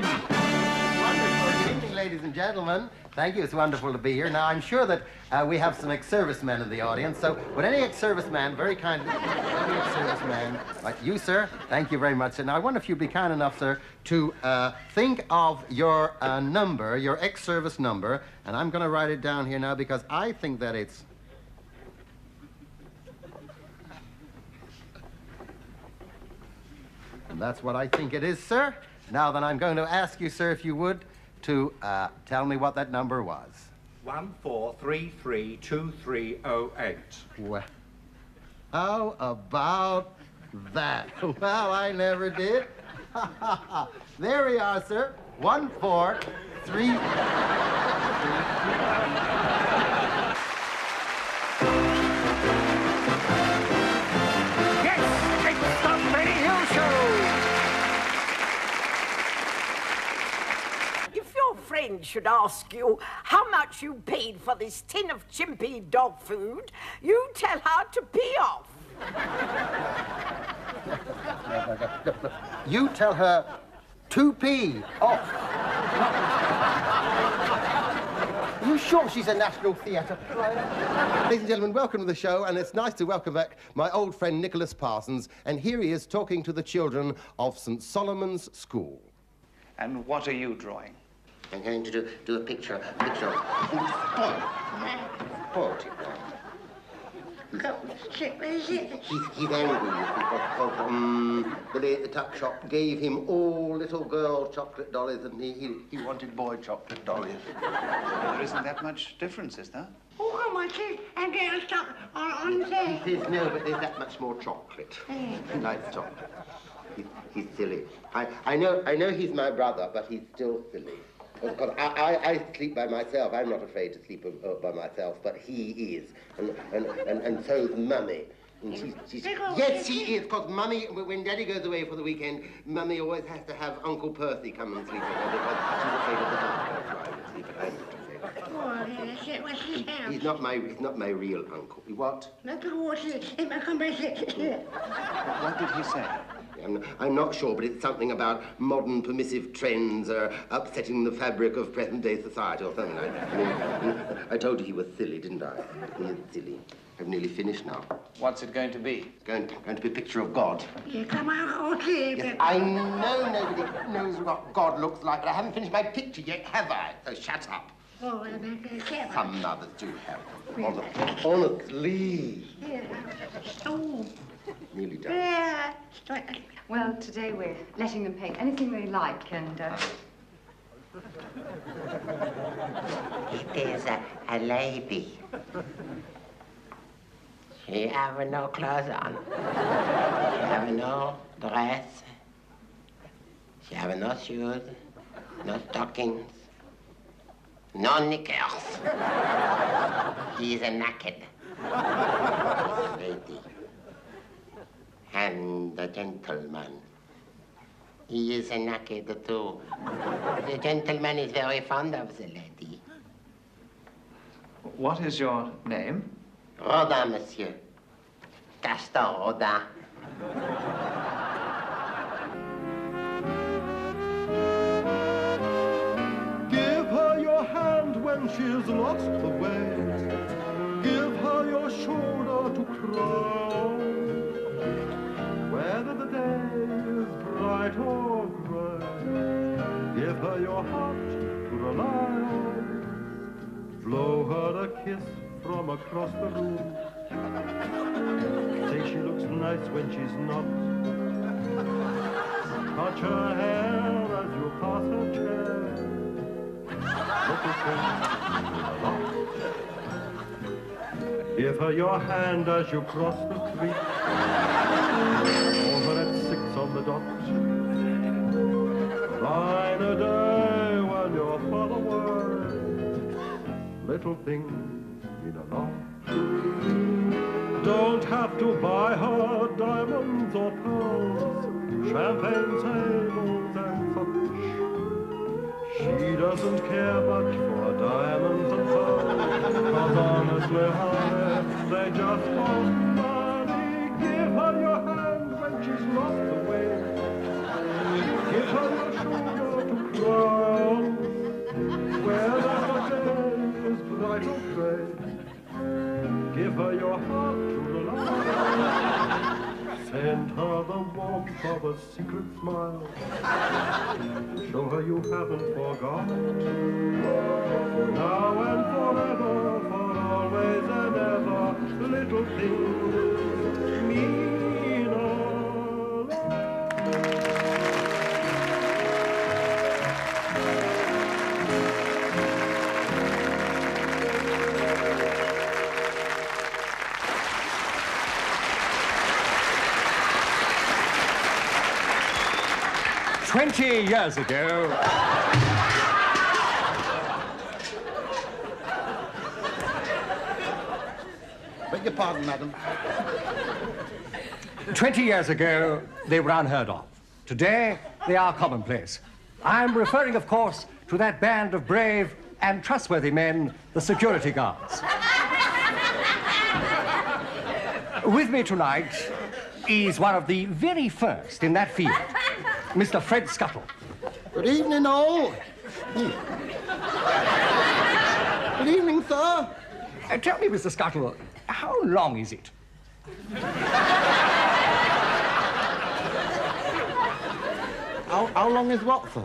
in! Wonderful. Good evening, ladies and gentlemen. Thank you. It's wonderful to be here. Now, I'm sure that we have some ex-servicemen in the audience, so would any ex-serviceman, very kindly, any ex-serviceman, like you, sir, thank you very much. And I wonder if you'd be kind enough, sir, to think of your number, your ex-service number, and I'm going to write it down here now because I think that it's... And that's what I think it is, sir. Now then, I'm going to ask you, sir, if you would, to tell me what that number was. 14332308. Well, how about that? Well, I never did. There we are, sir. 143. Friend should ask you how much you paid for this tin of chimpy dog food, you tell her to pee off. You tell her to pee off. Are you sure she's a National Theatre? Ladies and gentlemen, welcome to the show, and it's nice to welcome back my old friend Nicholas Parsons, and here he is talking to the children of St. Solomon's School. And what are you drawing? I'm going to do a picture of sport. He's angry because Billy at the tuck shop gave him all little girl chocolate dollies and he wanted boy chocolate dollies. There isn't that much difference, is there? Oh, how much is a girl's chocolate on there? He says no, but there's that much more chocolate. He likes chocolate. He's silly. I know he's my brother, but he's still silly. Because I sleep by myself. I'm not afraid to sleep by myself, but he is. And so's Mummy. And yes, she is, because Mummy, when Daddy goes away for the weekend, Mummy always has to have Uncle Percy come and sleep with her because she's afraid of the dark. He's not my real uncle. What? What did he say? I'm not sure, but it's something about modern permissive trends upsetting the fabric of present-day society or something like that. I told you he was silly, didn't I? He is silly. I've nearly finished now. What's it going to be? Going to be a picture of God. Yeah, come on, Yes, I know nobody knows what God looks like, but I haven't finished my picture yet, have I? So shut up. Oh, Some mothers do have. Honestly. Oh. Nearly done. Yeah. Well, today we're letting them paint anything they like, and It is a lady. She have no clothes on. She have no dress. She have no shoes, no stockings, no knickers. She is a naked lady. And the gentleman, he is a naked too. The gentleman is very fond of the lady. What is your name? Rodin, monsieur. Gaston Rodin. Give her your hand when she's lost the way. Give her your shoulder to cry on. Whether the day is bright or gray, give her your heart to rely on. Blow her a kiss from across the room. Say she looks nice when she's not. Touch her hair as you pass her chair. Little things mean a lot. Give her your hand as you cross the street. Over at 6 on the dot. Line a day when your father works. Little things mean a lot. Don't have to buy her diamonds or pearls, champagne tables and such. She doesn't care much for diamonds and pearls, 'cause honestly, honey, they just cost money. Give her your hand when she's lost the way. Give her your shoulder to ground, where the day is bright or gray. Give her your heart to the light. Send her the warmth of a secret smile. Show her you haven't forgotten. For now and forever, for always and ever, little things mean a lot. "20 years ago, Beg your pardon, madam. 20 years ago, they were unheard of. Today, they are commonplace. I'm referring, of course, to that band of brave and trustworthy men, the security guards. With me tonight is one of the very first in that field, Mr. Fred Scuttle. Good evening, all. Good evening, sir. Tell me, Mr. Scuttle, how long is it? How long is what, sir?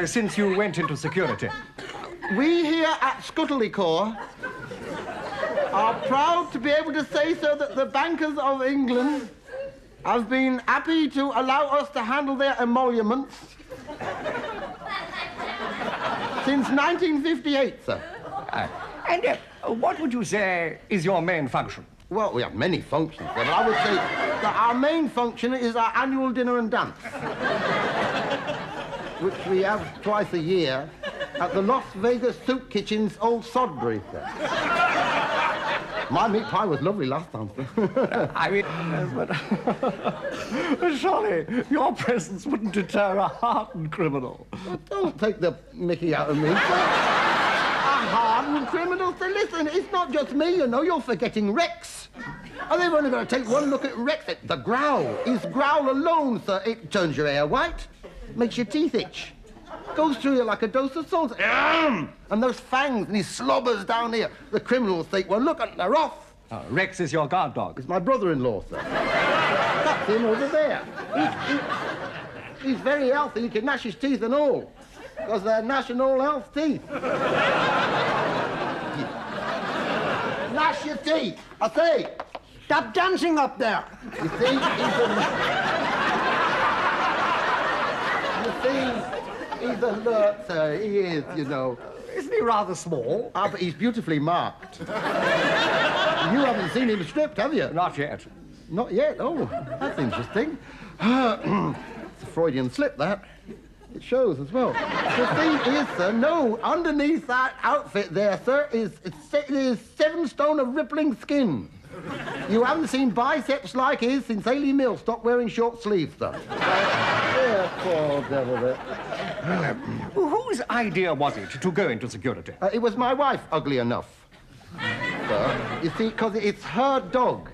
Since you went into security. We here at Scuttley Corps are proud to be able to say, sir, that the bankers of England have been happy to allow us to handle their emoluments since 1958, sir. And what would you say is your main function? Well, we have many functions, sir, but I would say that our main function is our annual dinner and dance, which we have twice a year at the Las Vegas Soup Kitchen's Old Sodbury, sir. My meat pie was lovely last time, sir. I mean, but surely your presence wouldn't deter a hardened criminal. Well, don't take the mickey out of me, sir. A hardened criminal, sir. Listen, it's not just me, you know. You're forgetting Rex. And they've only got to take one look at Rex. The growl. His growl alone, sir, it turns your hair white, makes your teeth itch. Goes through you like a dose of salt. And those fangs, and he slobbers down here. The criminals take one look and they're off. Rex is your guard dog. It's my brother-in-law, sir. That's him over there. He's very healthy. He can gnash his teeth and all. Because they're national health teeth. Gnash your teeth, I say. Stop dancing up there. You see, he's alert, sir. He is, you know. Isn't he rather small? Ah, but he's beautifully marked. You haven't seen him stripped, have you? Not yet. Not yet? Oh, that's interesting. It's a Freudian slip, that. It shows as well. The thing is, sir, no, underneath that outfit there, sir, is 7 stone of rippling skin. You haven't seen biceps like his since Haley Mills stopped wearing short sleeves, sir. Yeah, poor devil there. Whose idea was it to go into security? It was my wife, ugly enough. Sir, you see, because it's her dog,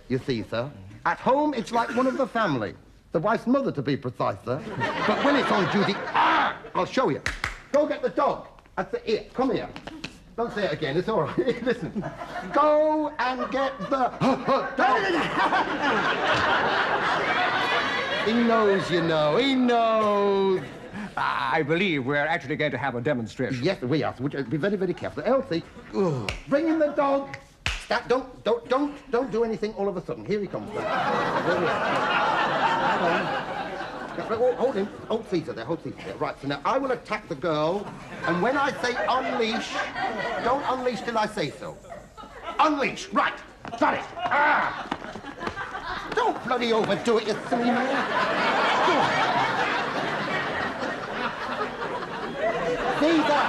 you see, sir. At home, it's like one of the family. The wife's mother, to be precise, sir. But when it's on duty, I'll show you. Go get the dog. That's it. Here, come here. Don't say it again, it's all right. Listen. Go and get the dog. He knows, you know. He knows. I believe we're actually going to have a demonstration. Yes, we are. So be very, very careful. Elsie, bring in the dog. Don't do anything all of a sudden. Here he comes. Hold him. Hold Caesar there. Hold Caesar there. Right, so now I will attack the girl, and when I say unleash, don't unleash till I say so. Unleash. Right. Got it. Don't bloody overdo it, you silly man. Caesar.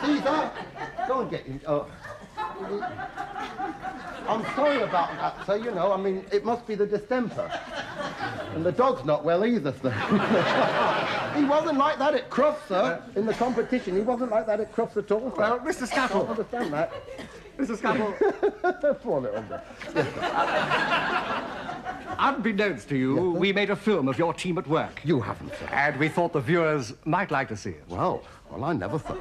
Caesar, go and get him. I'm sorry about that, sir. You know, I mean, it must be the distemper. And the dog's not well either, sir. He wasn't like that at Crufts, sir. In the competition, he wasn't like that at Crufts at all, sir. Well, Mr. Scuttle. I don't understand that. Mr. Scuttle. Poor little bit. Unbeknownst to you, we made a film of your team at work. You haven't, sir. And we thought the viewers might like to see it. Well, I never thought.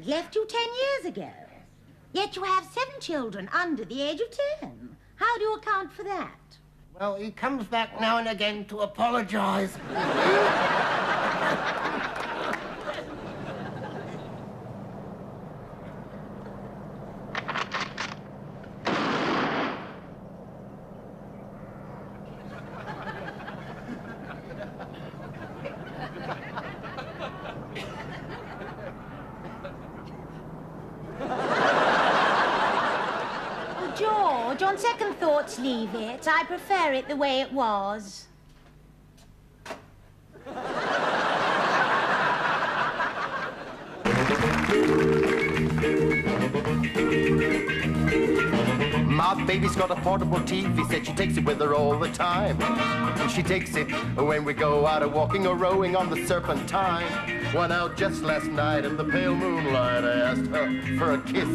Left you 10 years ago. Yet you have 7 children under the age of 10. How do you account for that? Well, he comes back now and again to apologize. George, on second thoughts, leave it. I prefer it the way it was. My baby's got a portable TV, said she takes it with her all the time. And she takes it when we go out walking or rowing on the Serpentine. Went out just last night in the pale moonlight, I asked her for a kiss.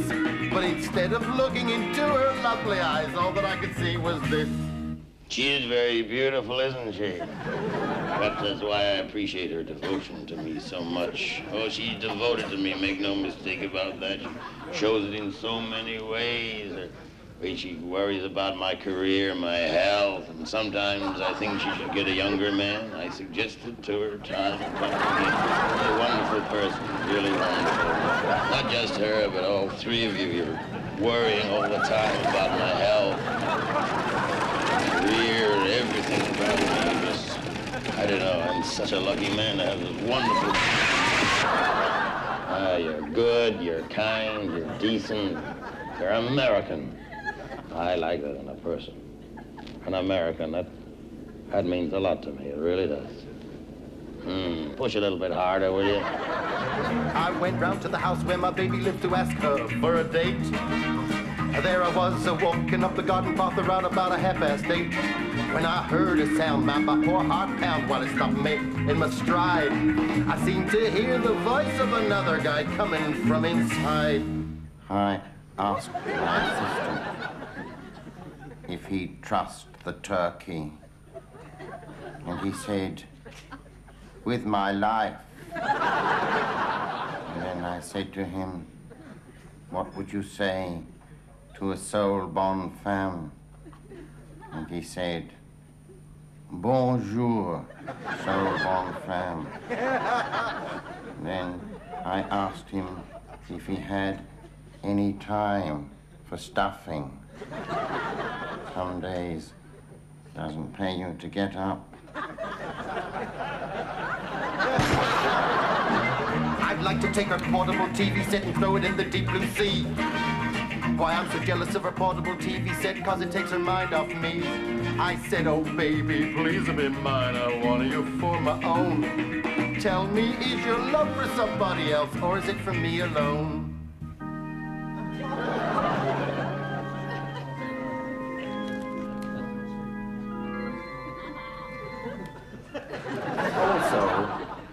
But instead of looking into her lovely eyes, all that I could see was this. She is very beautiful, isn't she? Perhaps that's why I appreciate her devotion to me so much. Oh, she's devoted to me, make no mistake about that. She shows it in so many ways. She worries about my career, my health, and sometimes I think she should get a younger man. I suggested to her time and time again. She's a wonderful person, really wonderful. Not just her, but all three of you. You're worrying all the time about my health, career, everything about me. Just, I don't know, I'm such a lucky man to have this wonderful... You're good, you're kind, you're decent, you're American. I like that in a person. An American, that means a lot to me. It really does. Push a little bit harder, will you? I went round to the house where my baby lived to ask her for a date. There I was, walking up the garden path around about 8:30, when I heard a sound, my poor heart pound while it stopped me in my stride. I seemed to hear the voice of another guy coming from inside. I asked my assistant if he'd trust the turkey, and he said, with my life. And then I said to him, what would you say to a soul bonne femme? And he said, bonjour, soul bonne femme. Then I asked him if he had any time for stuffing. Some days it doesn't pay you to get up. I'd like to take her portable TV set and throw it in the deep blue sea. Why, I'm so jealous of her portable TV set, 'cause it takes her mind off me. I said, oh baby, please be mine, I want you for my own. Tell me, is your love for somebody else, or is it for me alone? Also,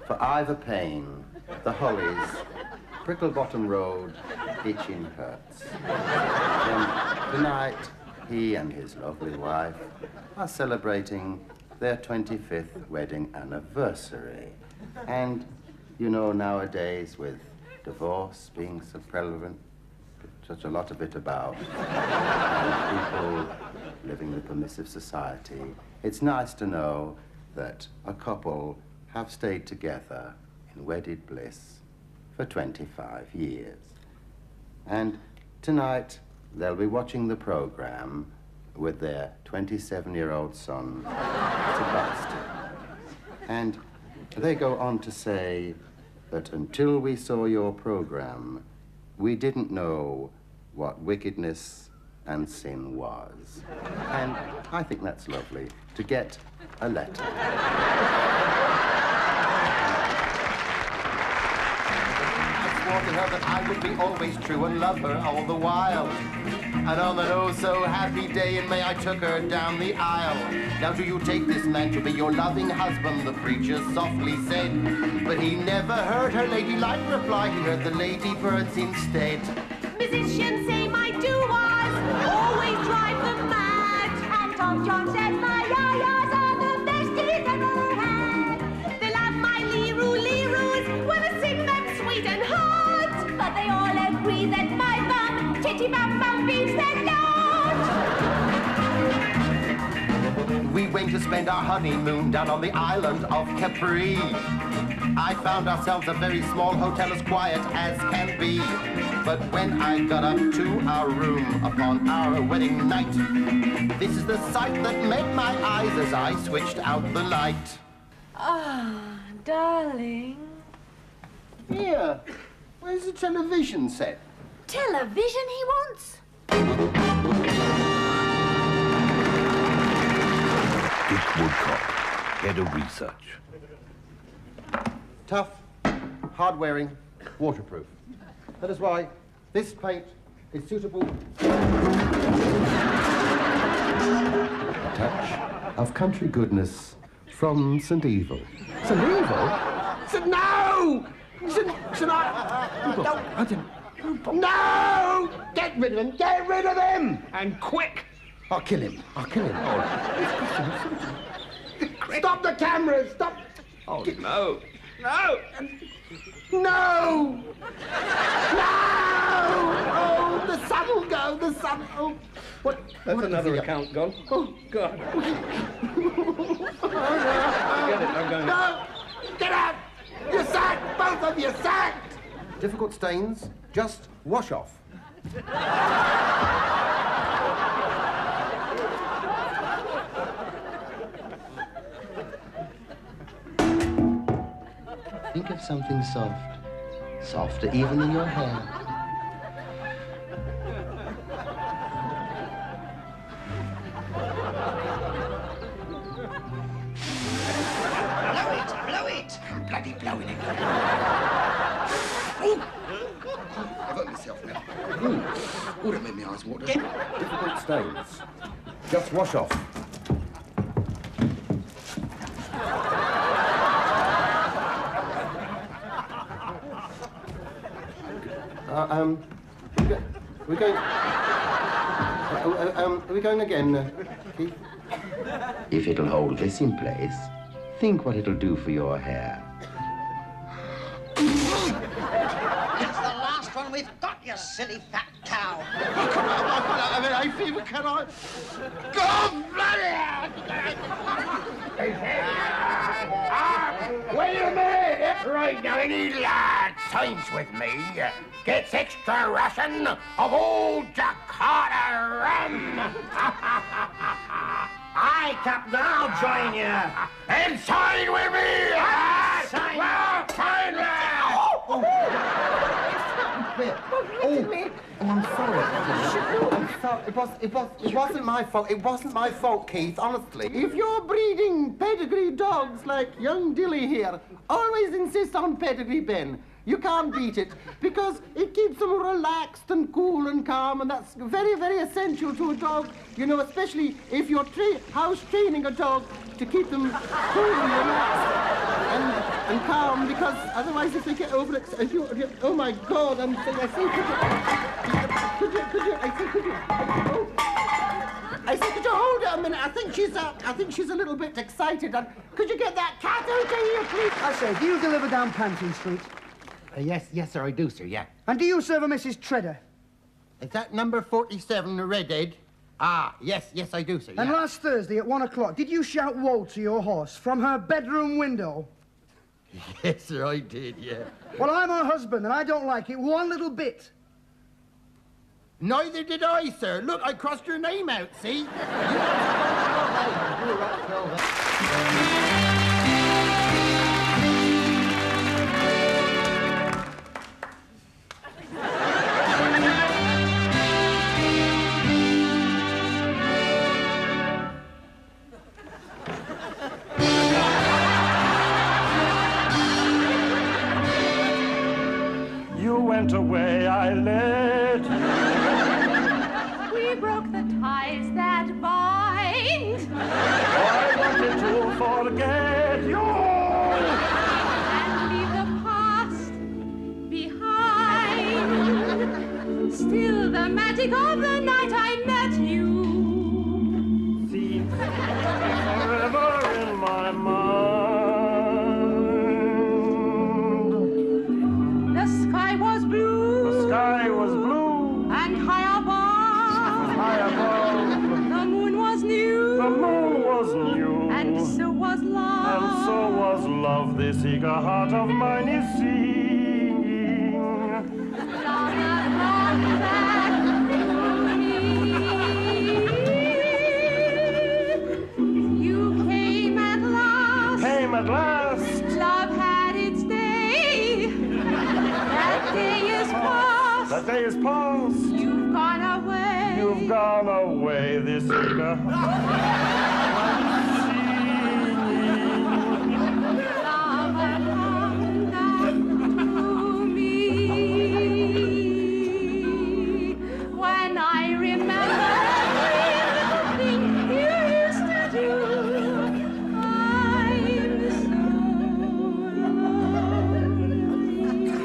for Ivor Payne, the Hollies, Bricklebottom Road, Itching Hurts. And tonight, he and his lovely wife are celebrating their 25th wedding anniversary. And, you know, nowadays, with divorce being so prevalent, such a lot of it about, and people living in a permissive society, it's nice to know that a couple have stayed together in wedded bliss for 25 years. And tonight, they'll be watching the program with their 27-year-old son, Sebastian. And they go on to say that until we saw your program, we didn't know what wickedness and sin was. And I think that's lovely, to get a letter. To her that I would be always true and love her all the while. And on an oh-so-happy day in May, I took her down the aisle. Now do you take this man to be your loving husband, the preacher softly said. But he never heard her ladylike reply, he heard the ladybirds instead. Musicians say my doo-wahs always drive them mad. And Tom John said my yah-yahs are the best he's ever had. They love my lee-roo-lee-roos when I sing them sweet and hard. But they all agree that my bum, titty-bum-bum, beats their note. We went to spend our honeymoon down on the island of Capri. I found ourselves a very small hotel, as quiet as can be. But when I got up to our room upon our wedding night, this is the sight that met my eyes as I switched out the light. Ah, darling. Here. Where's the television set? Television he wants? Dick Woodcock, head of research. Tough, hard-wearing, waterproof. That is why this paint is suitable. A touch of country goodness from St. Evil. St. Evil? No! No! Get rid of him! Get rid of him! And quick! I'll kill him. I'll kill him. Stop the cameras! Stop! Oh, no. No! No! No! Oh, the sun will go! the sun. Oh, what? That's what another is it? account gone. Oh, God. Forget it, I'm going. No! Get out! You're sacked! Both of you sacked! Difficult stains, just wash off. Think of something soft. Softer even than your hair. Blow it! I'm bloody blowing it. I've hurt myself now. Oh, that made my eyes water. Difficult stains. Just wash off. We're going... are we going again, Keith? If it'll hold this in place, think what it'll do for your hair. That's the last one we've got, you silly fat cow. I mean, I fever, can I? Go, Wait a minute! Right now, any lad signs with me gets extra ration of old Jakarta rum. Aye, Captain, I'll join you. And sign with me! Sign! Well, sign now! I'm sorry. I'm sorry. It wasn't my fault. It wasn't my fault, Keith, honestly. If you're breeding pedigree dogs like young Dilly here, always insist on pedigree Ben. You can't beat it, because it keeps them relaxed and cool and calm, and that's very, very essential to a dog, you know, especially if you're house training a dog to keep them cool and relaxed and calm, because otherwise if they get overexcited, oh my God, could you hold her a minute? I think she's a little bit excited, and could you get that cat out of here, please? I say, do you deliver down Panton Street? Yes, sir, I do, sir, yeah. And do you serve a Mrs. Treader? Is that number 47, Redhead? Ah, yes, I do, sir, And yeah. last Thursday at 1 o'clock, did you shout woe to your horse from her bedroom window? Yes, sir, I did, yeah. Well, I'm her husband, and I don't like it one little bit. Neither did I, sir. Look, I crossed your name out, see? You went away, I let you. We broke the ties that bind. I wanted to forget you. And leave the past behind. Still the magic of the night I met you. Seems forever in my mind. The sky was blue. The sky was blue. And high above. High above. The moon was new. The moon was new. And so was love. And so was love. This eager heart of mine is singing. Love that brought back to me. You came at last. Came at last. Love had its day. That day is past. That day is past. You've gone away. You've gone away. This eager Love had come back to me. When I remember everything you used to do, I'm so lonely.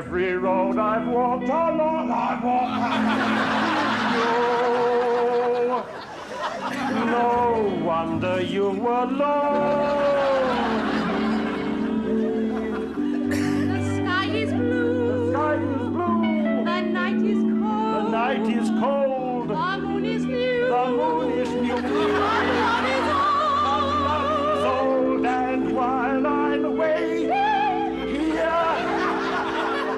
every road I've walked along, I've walked you. No wonder you were alone. The sky is blue. The sky is blue. The night is cold. The night night is cold. The moon is new. The moon is new. Our love is old. Love is old, and while I'm away here,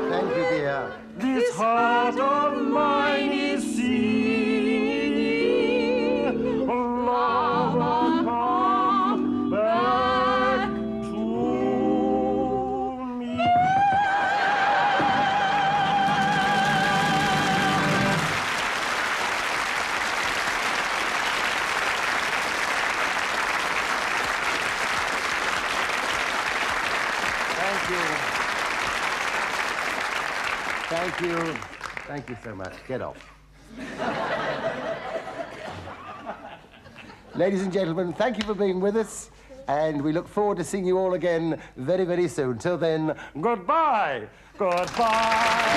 Thank you, dear. this heart of mine is singing. Lover, come back to me. Thank you. Thank you. Thank you so much. Get off. Ladies and gentlemen, thank you for being with us, and we look forward to seeing you all again very, very soon. Till then, Goodbye. Goodbye.